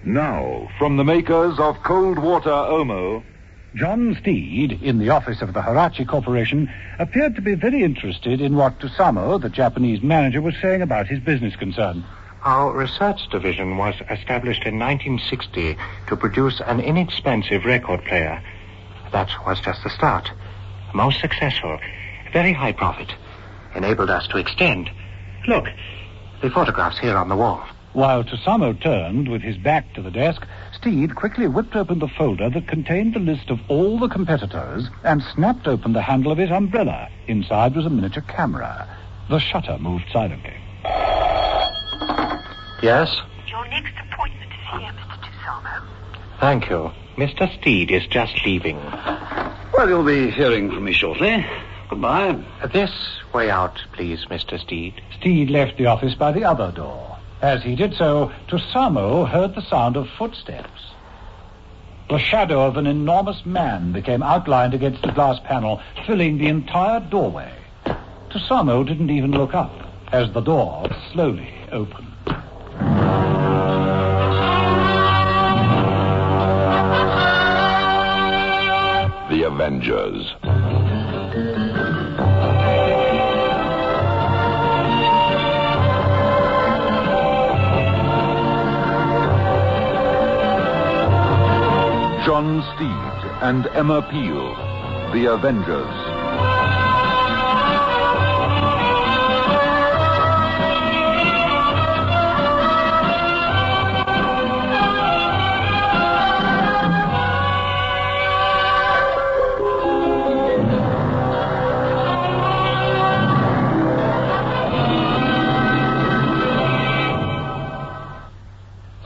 Now, from the makers of Cold Water Omo... John Steed, in the office of the Hirachi Corporation, appeared to be very interested in what Tusamo, the Japanese manager, was saying about his business concern. Our research division was established in 1960 to produce an inexpensive record player. That was just the start. Most successful, very high profit. Enabled us to extend. Look, the photographs here on the wall. While Tusamo turned with his back to the desk, Steed quickly whipped open the folder that contained the list of all the competitors and snapped open the handle of his umbrella. Inside was a miniature camera. The shutter moved silently. Yes? Your next appointment is here, Mr. Tusamo. Thank you. Mr. Steed is just leaving. Well, you'll be hearing from me shortly. Goodbye. This way out, please, Mr. Steed. Steed left the office by the other door. As he did so, Tusamo heard the sound of footsteps. The shadow of an enormous man became outlined against the glass panel, filling the entire doorway. Tusamo didn't even look up as the door slowly opened. The Avengers. John Steed and Emma Peel, The Avengers.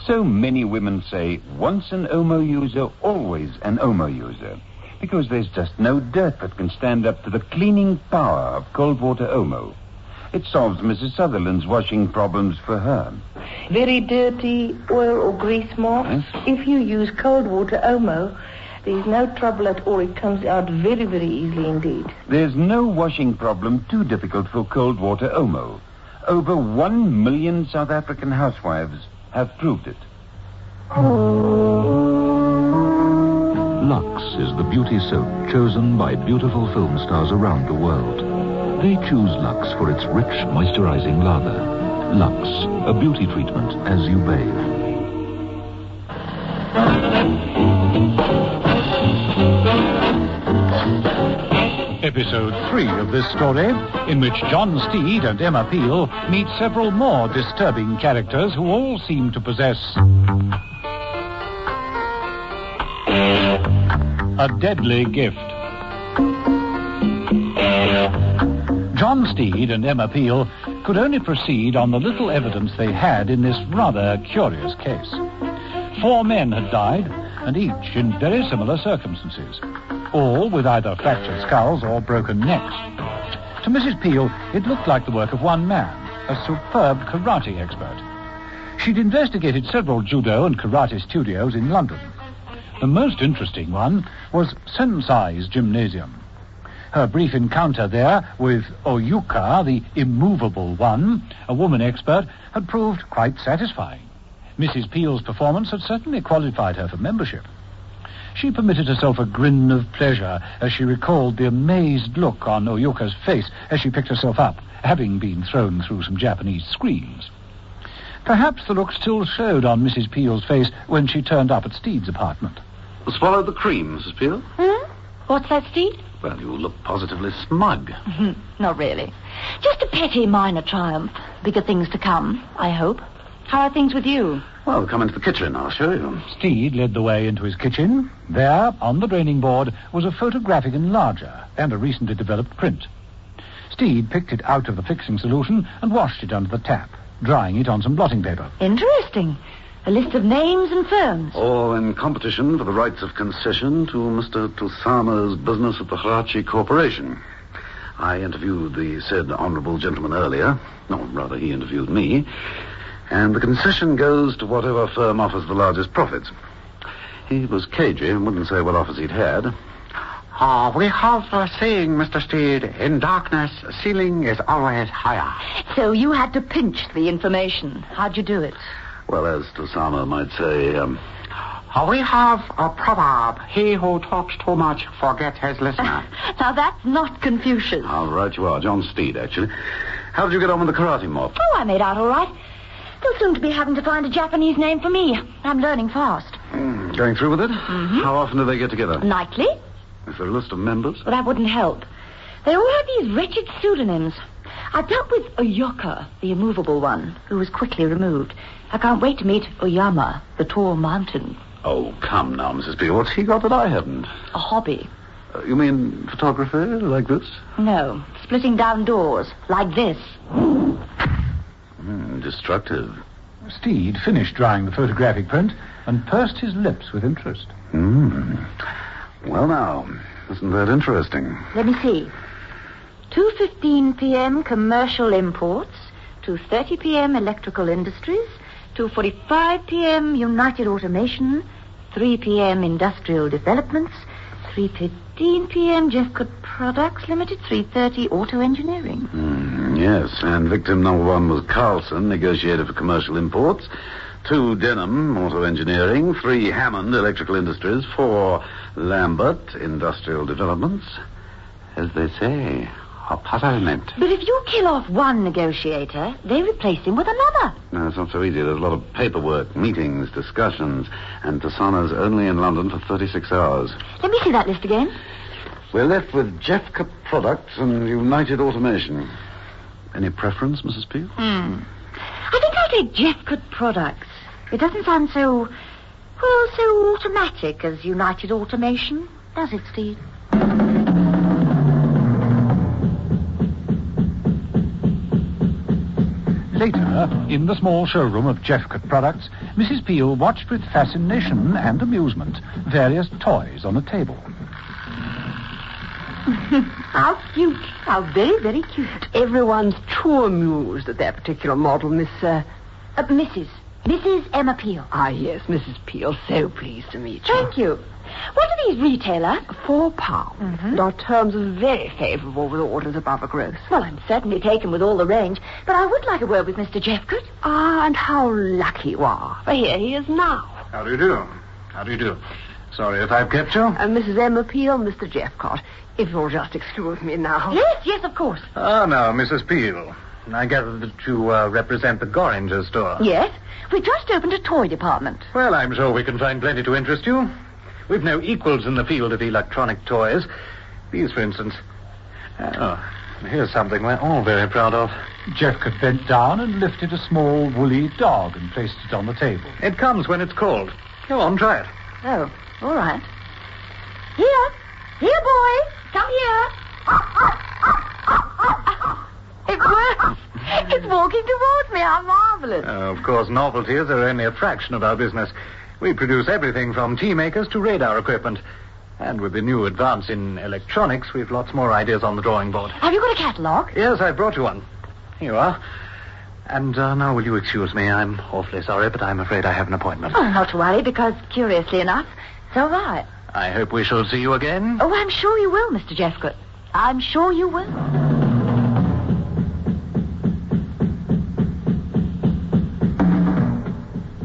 So many women say, once an Omo user, always an Omo user. Because there's just no dirt that can stand up to the cleaning power of cold water Omo. It solves Mrs. Sutherland's washing problems for her. Very dirty oil or grease marks. Yes? If you use cold water Omo, there's no trouble at all. It comes out very, very easily indeed. There's no washing problem too difficult for cold water Omo. Over 1 million South African housewives have proved it. Lux is the beauty soap chosen by beautiful film stars around the world. They choose Lux for its rich, moisturizing lather. Lux, a beauty treatment as you bathe. Episode 3 of this story, in which John Steed and Emma Peel meet several more disturbing characters who all seem to possess a deadly gift. John Steed and Emma Peel could only proceed on the little evidence they had in this rather curious case. 4 men had died, and each in very similar circumstances, all with either fractured skulls or broken necks. To Mrs. Peel, it looked like the work of one man, a superb karate expert. She'd investigated several judo and karate studios in London. The most interesting one was Sensei's gymnasium. Her brief encounter there with Oyuka, the immovable one, a woman expert, had proved quite satisfying. Mrs. Peel's performance had certainly qualified her for membership. She permitted herself a grin of pleasure as she recalled the amazed look on Oyuka's face as she picked herself up, having been thrown through some Japanese screens. Perhaps the look still showed on Mrs. Peel's face when she turned up at Steed's apartment. Swallow the cream, Mrs. Peel. What's that, Steve? Well, you look positively smug. Not really. Just a petty minor triumph. Bigger things to come, I hope. How are things with you? Well, come into the kitchen, I'll show you. Steed led the way into his kitchen. There, on the draining board, was a photographic enlarger and a recently developed print. Steed picked it out of the fixing solution and washed it under the tap, drying it on some blotting paper. Interesting. A list of names and firms. All in competition for the rights of concession to Mr. Tusama's business at the Hirachi Corporation. I interviewed the said honourable gentleman earlier. No, rather, he interviewed me. And the concession goes to whatever firm offers the largest profits. He was cagey and wouldn't say what offers he'd had. We have a saying, Mr. Steed, in darkness, ceiling is always higher. So you had to pinch the information. How'd you do it? Well, as Tosama might say, We have a proverb, he who talks too much forgets his listener. Now, that's not Confucius. all right, you are. John Steed, actually. How did you get on with the karate mob? Oh, I made out all right. They'll soon to be having to find a Japanese name for me. I'm learning fast. Going through with it? Mm-hmm. How often do they get together? Nightly? Is there a list of members? But that wouldn't help. They all have these wretched pseudonyms. I dealt with Oyoka, the immovable one, who was quickly removed. I can't wait to meet Oyama, the tall mountain. Oh, come now, Mrs. P. What's he got that I haven't? A hobby. You mean photography, like this? No, splitting down doors, like this. Destructive. Steed finished drying the photographic print and pursed his lips with interest. Well, now, isn't that interesting? Let me see. 2:15 p.m. commercial imports, 2:30 p.m. electrical industries, 2:45 p.m. United Automation, 3 p.m. industrial developments, 3:15 p.m. Jeffcoat Products Limited, 3:30 auto engineering. Yes, and victim number 1 was Carlson, negotiator for commercial imports. 2, Denham, auto engineering. 3, Hammond, electrical industries. 4, Lambert, industrial developments. As they say, a puzzlement. But if you kill off one negotiator, they replace him with another. No, it's not so easy. There's a lot of paperwork, meetings, discussions, and Tosana's only in London for 36 hours. Let me see that list again. We're left with Jeffcoat Products and United Automation. Any preference, Mrs. Peel? I think I'll take Jeffcoat Products. It doesn't sound so automatic as United Automation, does it, Steve? Later, in the small showroom of Jeffcoat Products, Mrs. Peel watched with fascination and amusement various toys on a table. How cute. How very, very cute. Everyone's too amused at that particular model, Mrs. Emma Peel. Ah, yes, Mrs. Peel. So pleased to meet you. Thank you. What are these retailer? £4. Mm-hmm. Our terms are very favourable with orders above a gross. Well, I'm certainly taken with all the range, but I would like a word with Mr. Jeffcoat. Ah, and how lucky you are. For here he is now. How do you do? How do you do? Sorry if I've kept you. Mrs. Emma Peel, Mr. Jeffcoat. If you'll just excuse me now. Yes, of course. Ah, now, Mrs. Peel. I gather that you represent the Goringer store. Yes. We just opened a toy department. Well, I'm sure we can find plenty to interest you. We've no equals in the field of electronic toys. These, for instance. Oh, here's something we're all very proud of. Jeffcoat bent down and lifted a small woolly dog and placed it on the table. It comes when it's cold. Go on, try it. Oh, all right. Here, boy. Come here. It works. It's walking towards me. How marvelous. Of course, novelties are only a fraction of our business. We produce everything from tea makers to radar equipment. And with the new advance in electronics, we've lots more ideas on the drawing board. Have you got a catalogue? Yes, I brought you one. Here you are. And now, will you excuse me? I'm awfully sorry, but I'm afraid I have an appointment. Oh, not to worry, because, curiously enough, so have I. I hope we shall see you again. Oh, I'm sure you will, Mr. Jeffcoat. I'm sure you will.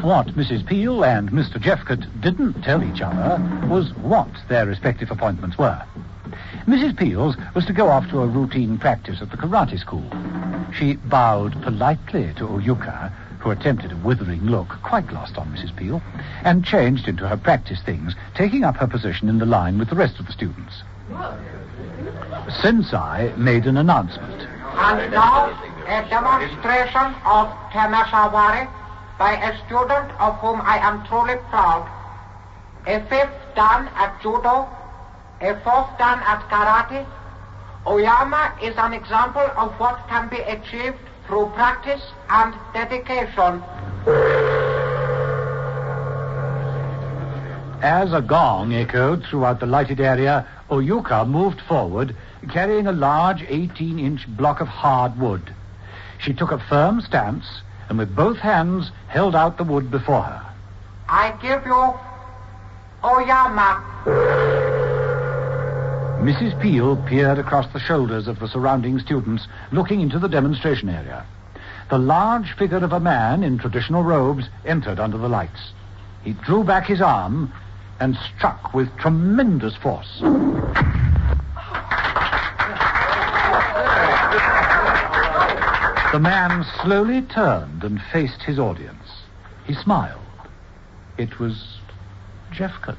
What Mrs. Peel and Mr. Jeffcoat didn't tell each other was what their respective appointments were. Mrs. Peel's was to go off to a routine practice at the karate school. She bowed politely to Oyuka, who attempted a withering look, quite lost on Mrs. Peel, and changed into her practice things, taking up her position in the line with the rest of the students. Sensei made an announcement. And now, a demonstration of Temeshawari by a student of whom I am truly proud. A 5th dan at judo, a 4th dan at karate. Oyama is an example of what can be achieved through practice and dedication. As a gong echoed throughout the lighted area, Oyuka moved forward, carrying a large 18-inch block of hard wood. She took a firm stance and with both hands held out the wood before her. I give you Oyama. Mrs. Peel peered across the shoulders of the surrounding students, looking into the demonstration area. The large figure of a man in traditional robes entered under the lights. He drew back his arm and struck with tremendous force. The man slowly turned and faced his audience. He smiled. It was Jeffcott.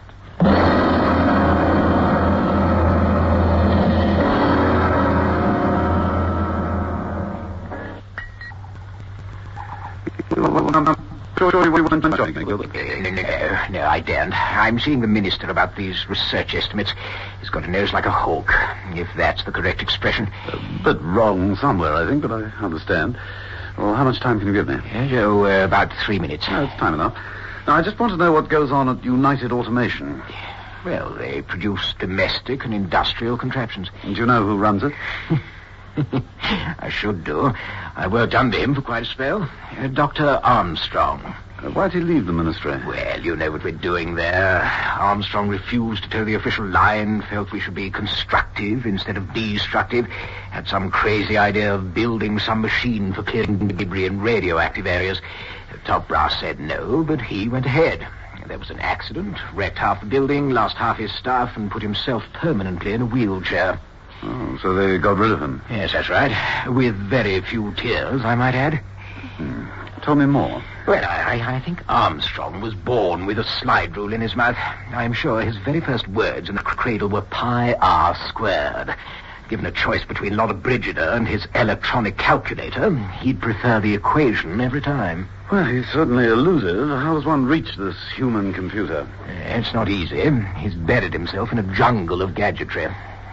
No, I daren't. I'm seeing the minister about these research estimates. He's got a nose like a hawk, if that's the correct expression. A bit wrong somewhere, I think, but I understand. Well, how much time can you give me? About 3 minutes. It's time enough. Now, I just want to know what goes on at United Automation. Well, they produce domestic and industrial contraptions. And do you know who runs it? I should do. I worked under him for quite a spell. Dr. Armstrong. Why'd he leave the ministry? Well, you know what we're doing there. Armstrong refused to toe the official line, felt we should be constructive instead of destructive, had some crazy idea of building some machine for clearing debris in radioactive areas. The top brass said no, but he went ahead. There was an accident, wrecked half the building, lost half his staff, and put himself permanently in a wheelchair. Oh, so they got rid of him? Yes, that's right. With very few tears, I might add. Tell me more. Well, I think Armstrong was born with a slide rule in his mouth. I'm sure his very first words in the cradle were pi r squared. Given a choice between Lotta Brigida and his electronic calculator, he'd prefer the equation every time. Well, he's certainly elusive. How does one reach this human computer? It's not easy. He's buried himself in a jungle of gadgetry.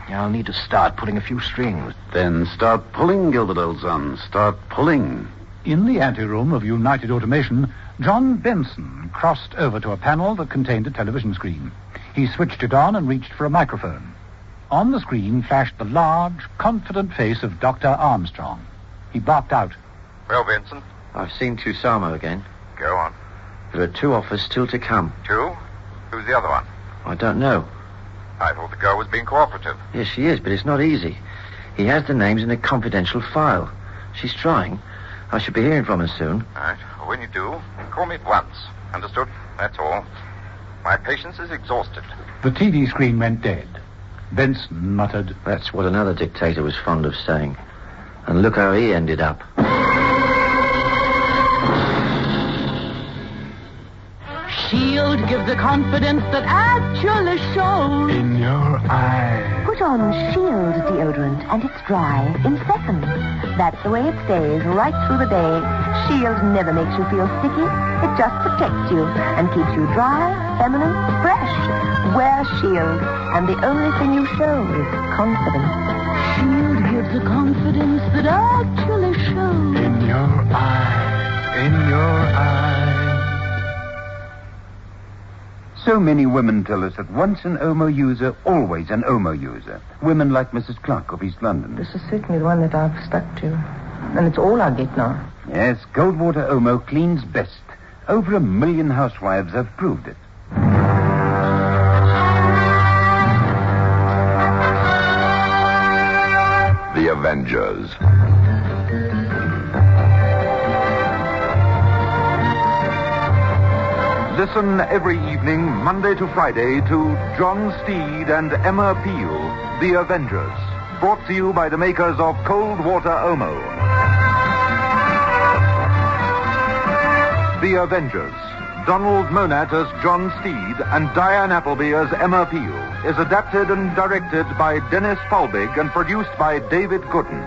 I'll need to start pulling a few strings. Then start pulling, Gilbert, old son. Start pulling. In the anteroom of United Automation, John Benson crossed over to a panel that contained a television screen. He switched it on and reached for a microphone. On the screen flashed the large, confident face of Dr. Armstrong. He barked out. Well, Benson? I've seen Tusamo again. Go on. There are 2 offers still to come. 2? Who's the other one? I don't know. I thought the girl was being cooperative. Yes, she is, but it's not easy. He has the names in a confidential file. She's trying. I should be hearing from her soon. All right. Well, when you do, call me at once. Understood? That's all. My patience is exhausted. The TV screen went dead. Benson muttered, "That's what another dictator was fond of saying. And look how he ended up." Shield gives the confidence that actually shows in your eyes. Put on Shield deodorant and it's dry in seconds. That's the way it stays right through the day. Shield never makes you feel sticky. It just protects you and keeps you dry, feminine, fresh. Wear Shield, and the only thing you show is confidence. Shield gives the confidence that actually shows in your eyes. In your eyes. So many women tell us that once an Omo user, always an Omo user. Women like Mrs. Clark of East London. This is certainly the one that I've stuck to. And it's all I get now. Yes, Goldwater Omo cleans best. Over 1 million housewives have proved it. The Avengers. Listen every evening, Monday to Friday, to John Steed and Emma Peel, The Avengers. Brought to you by the makers of Cold Water Omo. The Avengers. Donald Monat as John Steed and Diane Appleby as Emma Peel is adapted and directed by Dennis Falbig and produced by David Gooden.